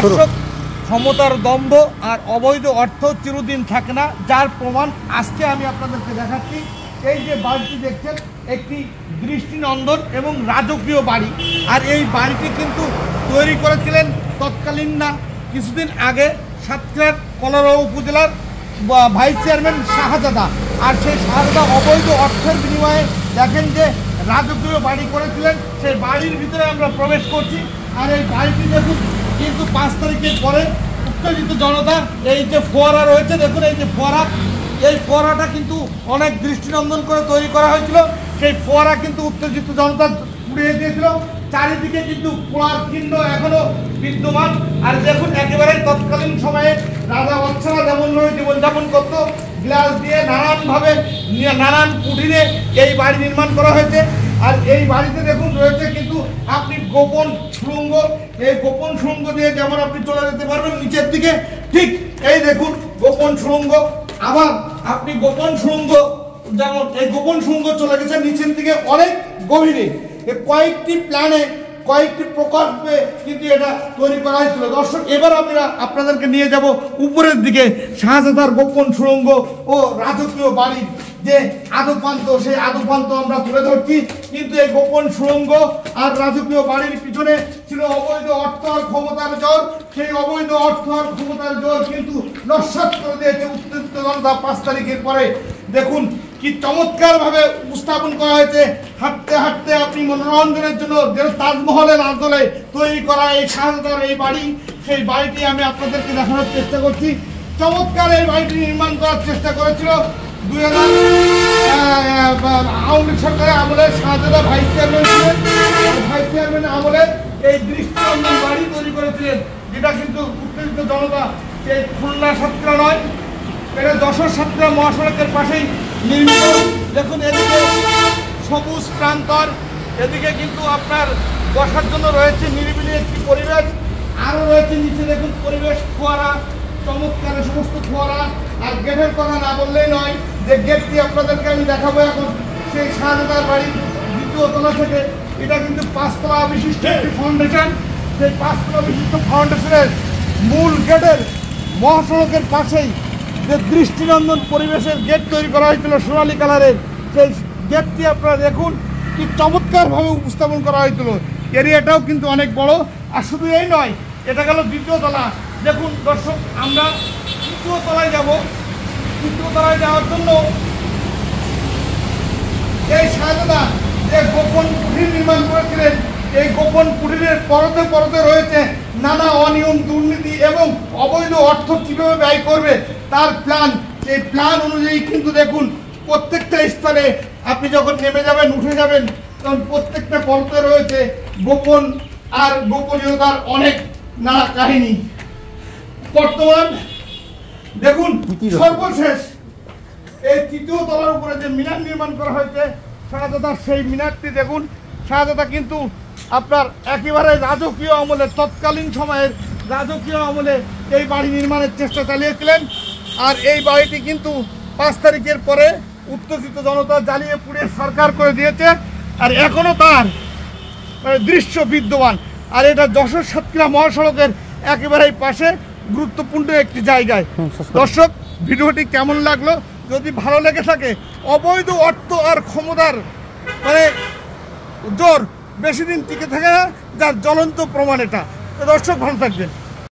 দর্শক, ক্ষমতার দম্ভ আর অবৈধ অর্থ চিরদিন থাকে না, যার প্রমাণ আজকে আমি আপনাদেরকে দেখাচ্ছি। এই যে বাড়িটি দেখছেন, একটি দৃষ্টিনন্দন এবং রাজকীয় বাড়ি। আর এই বাড়িটি কিন্তু তৈরি করেছিলেন তৎকালীন না কিছুদিন আগে সাতক্ষীরার কলারোয়া উপজেলার ভাইস চেয়ারম্যান শাহজাদা। আর সেই শাহজাদা অবৈধ অর্থের বিনিময়ে দেখেন যে রাজকীয় বাড়ি করেছিলেন। সেই বাড়ির ভিতরে আমরা প্রবেশ করছি। আর এই বাড়িটি দেখুন কিন্তু 5 তারিখের পরে উত্তেজিত জনতা, এই যে ফোয়ারা রয়েছে দেখুন, এই যে ফোয়ারা, এই ফোয়ারাটা কিন্তু অনেক দৃষ্টিনন্দন করে তৈরি করা হয়েছিল। সেই ফোয়ারা কিন্তু উত্তেজিত জনতা পুড়িয়ে দিয়েছিল। চারিদিকে কিন্তু পোড়ার চিহ্ন এখনো বিদ্যমান। আর দেখুন একেবারে তৎকালীন সময়ে রাজা বাদশারা যেমনভাবে জীবনযাপন করতো, গ্লাস দিয়ে নানানভাবে নানান কুঠিরে এই বাড়ি নির্মাণ করা হয়েছে। আর এই বাড়িতে দেখুন রয়েছে কিন্তু আপনি গোপন সুড়ঙ্গ। এই গোপন সুড়ঙ্গ দিয়ে যেমন আপনি চলে যেতে পারবেন নিচের দিকে, ঠিক এই দেখুন গোপন সুড়ঙ্গ। আবার আপনি গোপন সুড়ঙ্গ, যেমন এই গোপন সুড়ঙ্গ চলে গেছে নিচের দিকে অনেক গভীরে। কয়েকটি প্ল্যানে, কয়েকটি প্রকল্পে কিন্তু এটা তৈরি করা হয়েছিল। দর্শক, এবার আমরা আপনাদেরকে নিয়ে যাব উপরের দিকে, শাহজাদার গোপন সুড়ঙ্গ ও রাজকীয় বাড়ির যে আদপান্ত, সেই আদপান্ত আমরা তুলে ধরছি। কিন্তু এই গোপন সুড়ঙ্গ আর রাজকীয় বাড়ির পিছনে ছিল অবৈধ অর্থ আর ক্ষমতার জোর। সেই অবৈধ অর্থ আর ক্ষমতার জোর কিন্তু নস্যাৎ করে দিয়েছে উত্তেজিত জনতা 5 তারিখের পরে। দেখুন কি চমৎকার ভাবে উপস্থাপন করা হয়েছে। হাঁটতে হাঁটতে আপনি মনোরঞ্জনের জন্য যে তাজমহলের আদলে তৈরি করা এই শাহজাদার এই বাড়ি, সেই বাড়িটি আমি আপনাদেরকে দেখানোর চেষ্টা করছি। চমৎকার এই বাড়িটি নির্মাণ করার চেষ্টা করেছিল 2000 আওয়ামী লীগ সরকারের আমলে শাহজাদা ভাইস চেয়ারম্যান ছিলেন। ভাইস চেয়ারম্যান আমলে এই দৃষ্টিনন্দন বাড়ি তৈরি করেছিলেন, যেটা কিন্তু উত্তেজিত জনতা, সেই খুলনা সাতক্ষীরা নয়, এটা যশোর সাতক্ষীরা মহাসড়কের পাশেই নির্মিত। দেখুন এদিকে সবুজ প্রান্তর, এদিকে কিন্তু আপনার বসার জন্য রয়েছে নিরিবিলি একটি পরিবেশ। আরও রয়েছে নিচে দেখুন পরিবেশ, ফোয়ারা, চমৎকার সমস্ত ফোয়ারা। আর গেটের কথা না বললেই নয়, যে গেটটি আপনাদেরকে আমি দেখাবো এখন, সেই শাহজাদার বাড়ির 2য় তলা থেকে। এটা কিন্তু 5 তলা বিশিষ্ট একটি ফাউন্ডেশন। সেই 5 তলা বিশিষ্ট ফাউন্ডেশনের মূল গেটের মহাসড়কের পাশেই যে দৃষ্টিনন্দন পরিবেশের গেট তৈরি করা হয়েছিল সোনালী কালারের, সেই গেটটি আপনারা দেখুন কি চমৎকারভাবে উপস্থাপন করা হয়েছিল। এরিয়াটাও কিন্তু অনেক বড়। আর শুধু এই নয়, এটা গেল 2য় তলা। দেখুন দর্শক, আমরা 3য় তলায় যাব। 3য় তলায় যাওয়ার জন্য এই শাহজাদা যে গোপন কুঠির নির্মাণ করেছিলেন, এই গোপন কুঠিরের পরতে পরতে রয়েছে নানা অনিয়ম, দুর্নীতি এবং অবৈধ অর্থ কীভাবে ব্যয় করবে তার প্ল্যান। এই প্ল্যান অনুযায়ী কিন্তু দেখুন প্রত্যেকটা স্তরে আপনি যখন নেমে যাবেন, উঠে যাবেন, তখন প্রত্যেকটা পরতে রয়েছে গোপন আর গোপনীয়তার অনেক নানা কাহিনী। বর্তমান দেখুন সর্বশেষ এই 3য় তলার উপরে যে মিনার নির্মাণ করা হয়েছে শাহজাদার, সেই মিনারটি দেখুন। শাহজাদা কিন্তু আপনার একেবারে রাজকীয় আমলে, তৎকালীন সময়ের রাজকীয় আমলে এই বাড়ি নির্মাণের চেষ্টা চালিয়েছিলেন। আর এই বাড়িটি কিন্তু 5 তারিখের পরে উত্তেজিত জনতা জ্বালিয়ে পুড়িয়ে সরকার করে দিয়েছে। আর এখনও তার দৃশ্য বিদ্যমান। আর এটা যশোর সাতক্ষীরা মহাসড়কের একেবারেই পাশে গুরুত্বপূর্ণ একটি জায়গায়। দর্শক, ভিডিওটি কেমন লাগলো? যদি ভালো লেগে থাকে, অবৈধ অর্থ আর ক্ষমতার জোর বেশি দিন টিকে থাকে না, যার জ্বলন্ত প্রমাণ এটা। তো দর্শক, ভালো থাকবেন।